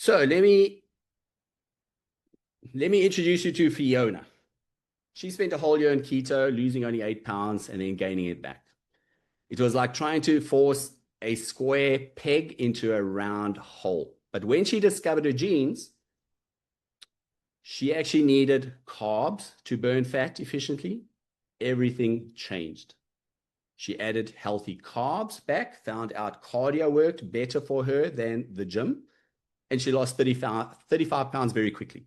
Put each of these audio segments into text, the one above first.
So let me introduce you to Fiona. She spent a whole year in keto, losing only 8 pounds and then gaining it back. It was like trying to force a square peg into a round hole. But when she discovered her genes, she actually needed carbs to burn fat efficiently. Everything changed. She added healthy carbs back, found out cardio worked better for her than the gym, and she lost 35 pounds very quickly.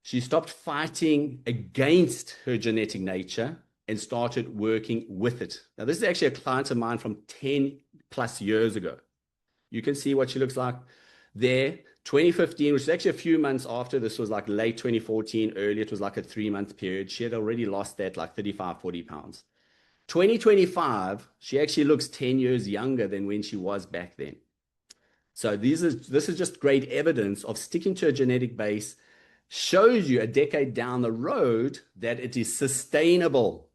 She stopped fighting against her genetic nature and started working with it. Now, this is actually a client of mine from 10 plus years ago. You can see what she looks like there. 2015, which is actually a few months after. This was like late 2014, early. It was like a 3-month period. She had already lost that like 35, 40 pounds. 2025, she actually looks 10 years younger than when she was back then. So this is just great evidence of sticking to a genetic base. Shows you a decade down the road that it is sustainable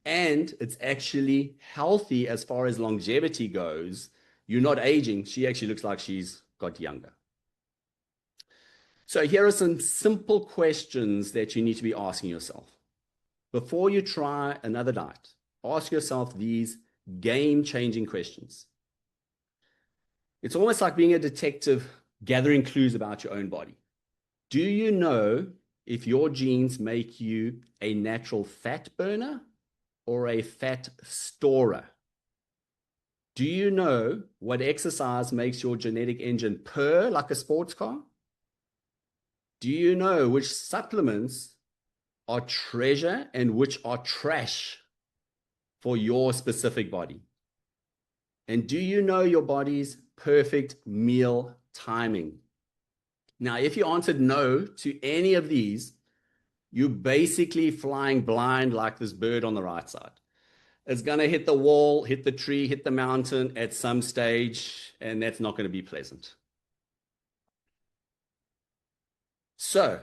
and it's actually healthy as far as longevity goes. You're not aging. She actually looks like she's got younger. So here are some simple questions that you need to be asking yourself. Before you try another diet, ask yourself these game-changing questions. It's almost like being a detective gathering clues about your own body. Do you know if your genes make you a natural fat burner or a fat storer? Do you know what exercise makes your genetic engine purr like a sports car? Do you know which supplements are treasure and which are trash for your specific body? And do you know your body's perfect meal timing? Now, if you answered no to any of these, you're basically flying blind like this bird on the right side. It's going to hit the wall, hit the tree, hit the mountain at some stage, and that's not going to be pleasant. So,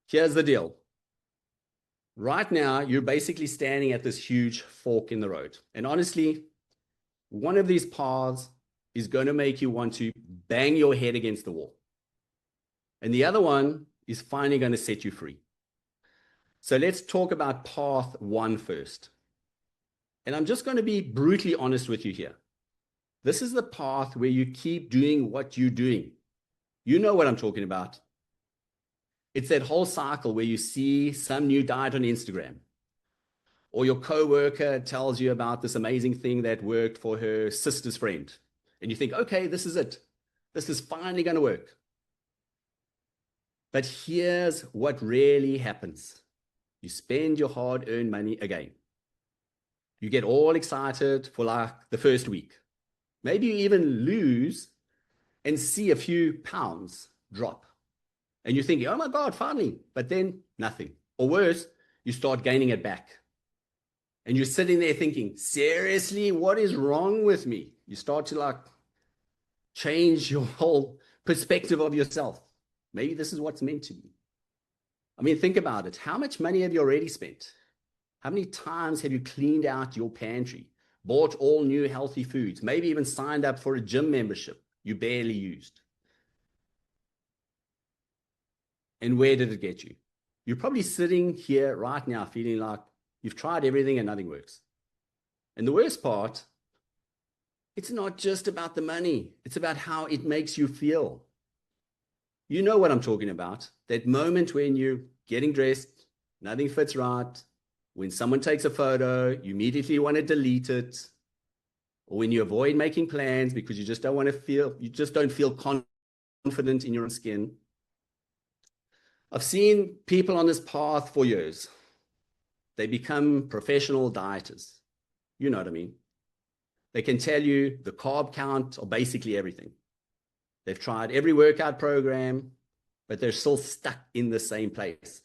here's the deal. Right now, you're basically standing at this huge fork in the road. And honestly, one of these paths is going to make you want to bang your head against the wall. And the other one is finally going to set you free. So let's talk about path one first. And I'm just going to be brutally honest with you here. This is the path where you keep doing what you're doing. You know what I'm talking about. It's that whole cycle where you see some new diet on Instagram, or your coworker tells you about this amazing thing that worked for her sister's friend. And you think, okay, this is it. This is finally going to work. But here's what really happens. You spend your hard-earned money again. You get all excited for like the first week. Maybe you even lose and see a few pounds drop. And you're thinking, oh my God, finally. But then nothing. Or worse, you start gaining it back. And you're sitting there thinking, seriously, what is wrong with me? You start to like change your whole perspective of yourself. Maybe this is what's meant to be. I mean, think about it. How much money have you already spent? How many times have you cleaned out your pantry, bought all new healthy foods, maybe even signed up for a gym membership you barely used? And where did it get you? You're probably sitting here right now feeling like you've tried everything and nothing works. And the worst part, it's not just about the money. It's about how it makes you feel. You know what I'm talking about. That moment when you're getting dressed, nothing fits right. When someone takes a photo, you immediately want to delete it. Or when you avoid making plans because you just don't feel confident in your own skin. I've seen people on this path for years. They become professional dieters. You know what I mean? They can tell you the carb count or basically everything. They've tried every workout program, but they're still stuck in the same place.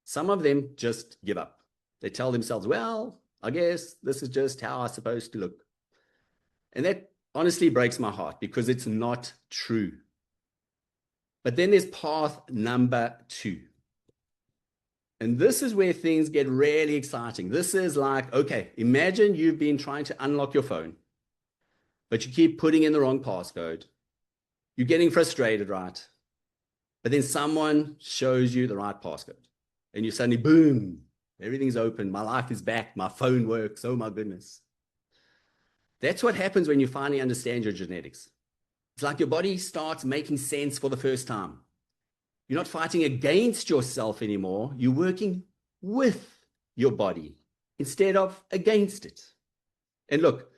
Some of them just give up. They tell themselves, well, I guess this is just how I'm supposed to look. And that honestly breaks my heart because it's not true. But then there's path number 2. And this is where things get really exciting. This is like, okay, imagine you've been trying to unlock your phone. but you keep putting in the wrong passcode. You're getting frustrated, right? But then someone shows you the right passcode and you suddenly, boom, everything's open. My life is back. My phone works. Oh my goodness. That's what happens when you finally understand your genetics. It's like your body starts making sense for the first time. You're not fighting against yourself anymore. You're working with your body instead of against it. And look,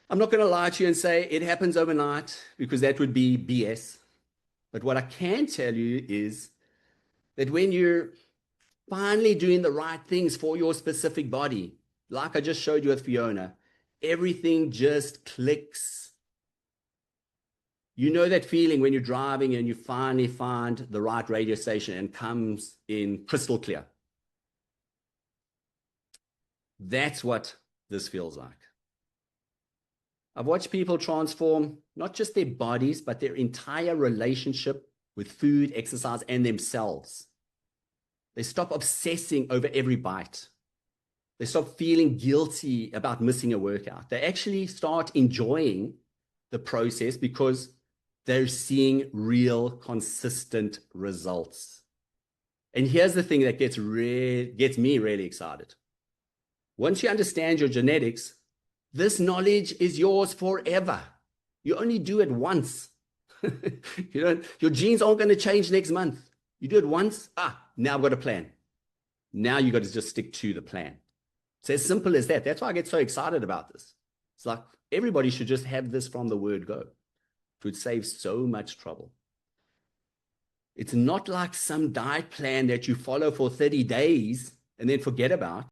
I'm not going to lie to you and say it happens overnight, because that would be BS. But what I can tell you is that when you're finally doing the right things for your specific body, like I just showed you with Fiona, everything just clicks. You know that feeling when you're driving and you finally find the right radio station and comes in crystal clear. That's what this feels like. I've watched people transform not just their bodies, but their entire relationship with food, exercise, and themselves. They stop obsessing over every bite. They stop feeling guilty about missing a workout. They actually start enjoying the process because they're seeing real, consistent results. And here's the thing that gets me really excited. Once you understand your genetics, this knowledge is yours forever. You only do it once. Your genes aren't going to change next month. You do it once. Now I've got a plan. Now you got to just stick to the plan. It's as simple as that. That's why I get so excited about this. It's like everybody should just have this from the word go. It would save so much trouble. It's not like some diet plan that you follow for 30 days and then forget about.